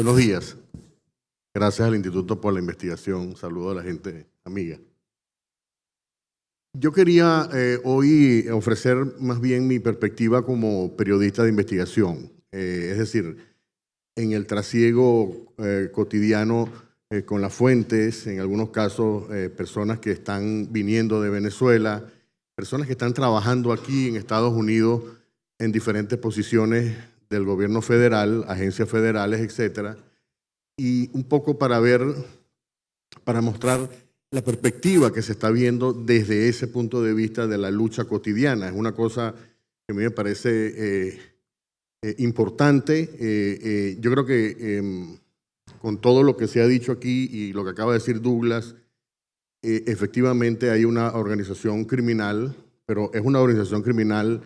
Buenos días. Gracias al Instituto por la investigación. Saludo a la gente amiga. Yo quería hoy ofrecer más bien mi perspectiva como periodista de investigación. Es decir, en el trasiego cotidiano con las fuentes, en algunos casos personas que están viniendo de Venezuela, personas que están trabajando aquí en Estados Unidos en diferentes posiciones del gobierno federal, agencias federales, etcétera, y un poco para mostrar la perspectiva que se está viendo desde ese punto de vista de la lucha cotidiana. Es una cosa que a mí me parece importante. Yo creo que con todo lo que se ha dicho aquí y lo que acaba de decir Douglas, efectivamente hay una organización criminal, pero es una organización criminal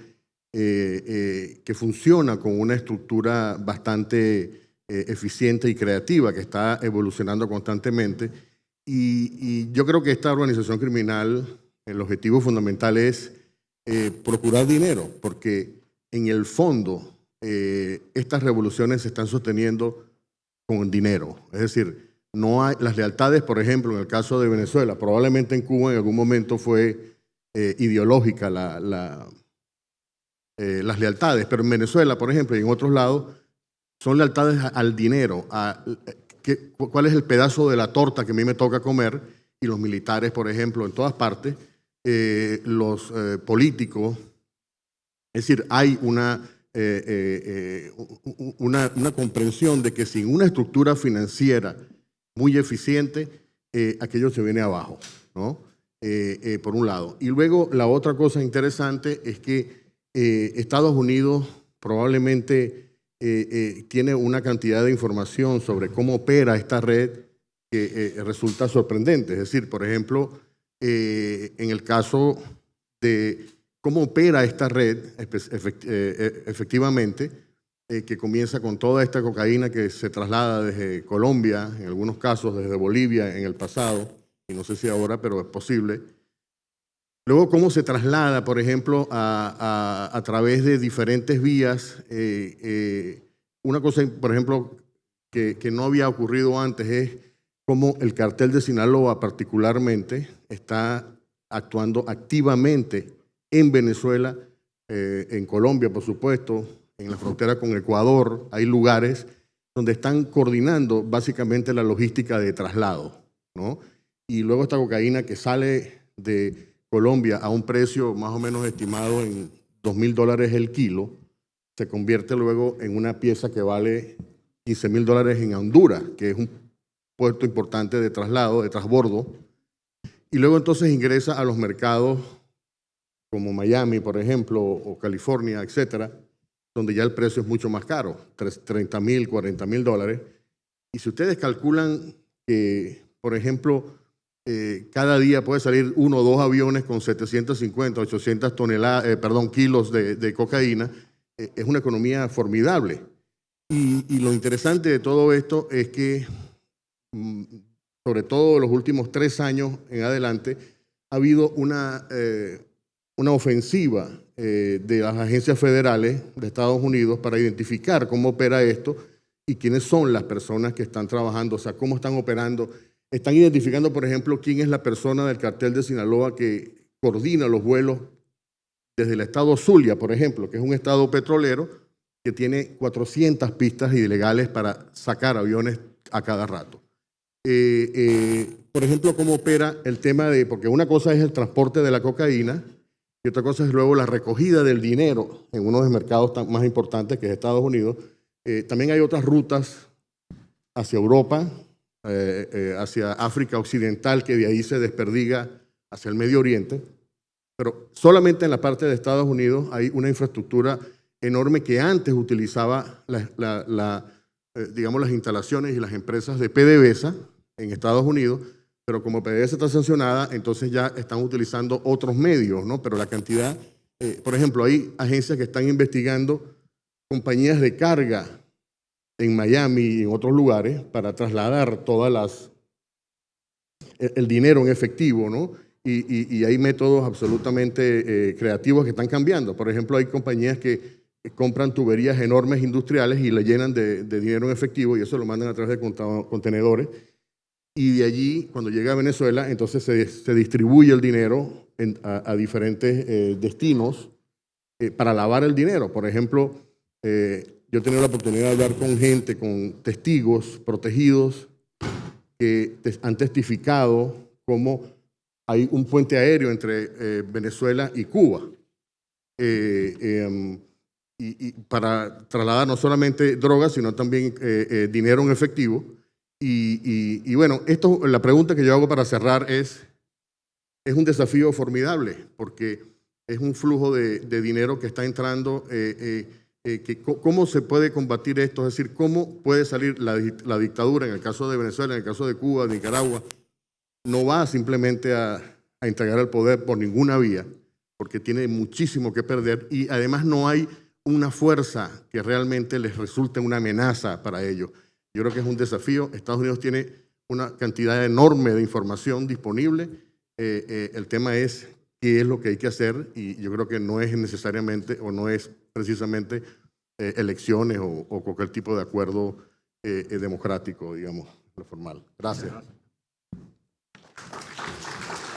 que funciona con una estructura bastante eficiente y creativa, que está evolucionando constantemente. Y yo creo que esta organización criminal, el objetivo fundamental es procurar dinero, porque en el fondo estas revoluciones se están sosteniendo con dinero. Es decir, no hay las lealtades, por ejemplo, en el caso de Venezuela, probablemente en Cuba en algún momento fue ideológica las lealtades, pero en Venezuela, por ejemplo, y en otros lados, son lealtades al dinero, cuál es el pedazo de la torta que a mí me toca comer, y los militares, por ejemplo, en todas partes, los políticos. Es decir, hay una comprensión de que sin una estructura financiera muy eficiente, aquello se viene abajo, ¿no? Por un lado. Y luego la otra cosa interesante es que Estados Unidos probablemente tiene una cantidad de información sobre cómo opera esta red que resulta sorprendente. Es decir, por ejemplo, en el caso de cómo opera esta red efectivamente, que comienza con toda esta cocaína que se traslada desde Colombia, en algunos casos desde Bolivia en el pasado, y no sé si ahora, pero es posible. Luego, cómo se traslada, por ejemplo, a través de diferentes vías. Una cosa, por ejemplo, que no había ocurrido antes es cómo el cartel de Sinaloa particularmente está actuando activamente en Venezuela, en Colombia, por supuesto, en la frontera con Ecuador. Hay lugares donde están coordinando básicamente la logística de traslado, ¿no? Y luego esta cocaína que sale de Colombia a un precio más o menos estimado en $2.000 el kilo, se convierte luego en una pieza que vale $15.000 en Honduras, que es un puerto importante de traslado, de transbordo, y luego entonces ingresa a los mercados como Miami, por ejemplo, o California, etcétera, donde ya el precio es mucho más caro, $30.000, $40.000. Y si ustedes calculan que, por ejemplo, cada día puede salir 1 o 2 aviones con 750, 800 kilos de cocaína, es una economía formidable. Y lo interesante de todo esto es que, sobre todo en los últimos 3 años en adelante, ha habido una ofensiva de las agencias federales de Estados Unidos para identificar cómo opera esto y quiénes son las personas que están trabajando, o sea, cómo están operando. Están identificando, por ejemplo, quién es la persona del cartel de Sinaloa que coordina los vuelos desde el estado Zulia, por ejemplo, que es un estado petrolero que tiene 400 pistas ilegales para sacar aviones a cada rato. Por ejemplo, cómo opera el tema de, porque una cosa es el transporte de la cocaína y otra cosa es luego la recogida del dinero en uno de los mercados más importantes que es Estados Unidos. También hay otras rutas hacia Europa, hacia África Occidental, que de ahí se desperdiga hacia el Medio Oriente, pero solamente en la parte de Estados Unidos hay una infraestructura enorme que antes utilizaba digamos, las instalaciones y las empresas de PDVSA en Estados Unidos, pero como PDVSA está sancionada, entonces ya están utilizando otros medios, ¿no? Pero la cantidad, por ejemplo, hay agencias que están investigando compañías de carga en Miami y en otros lugares para trasladar el dinero en efectivo, ¿no? Y hay métodos absolutamente creativos que están cambiando. Por ejemplo, hay compañías que compran tuberías enormes industriales y le llenan de dinero en efectivo y eso lo mandan a través de contenedores. Y de allí, cuando llega a Venezuela, entonces se distribuye el dinero a diferentes destinos para lavar el dinero. Por ejemplo, yo he tenido la oportunidad de hablar con gente, con testigos protegidos que han testificado cómo hay un puente aéreo entre Venezuela y Cuba y para trasladar no solamente drogas, sino también dinero en efectivo. Y bueno, la pregunta que yo hago para cerrar es un desafío formidable, porque es un flujo de dinero que está entrando. ¿Cómo se puede combatir esto? Es decir, ¿cómo puede salir la dictadura, en el caso de Venezuela, en el caso de Cuba, de Nicaragua? No va simplemente a entregar el poder por ninguna vía, porque tiene muchísimo que perder y además no hay una fuerza que realmente les resulte una amenaza para ellos. Yo creo que es un desafío. Estados Unidos tiene una cantidad enorme de información disponible. El tema es qué es lo que hay que hacer y yo creo que no es necesariamente o no es precisamente elecciones o cualquier tipo de acuerdo democrático, digamos, lo formal. Gracias.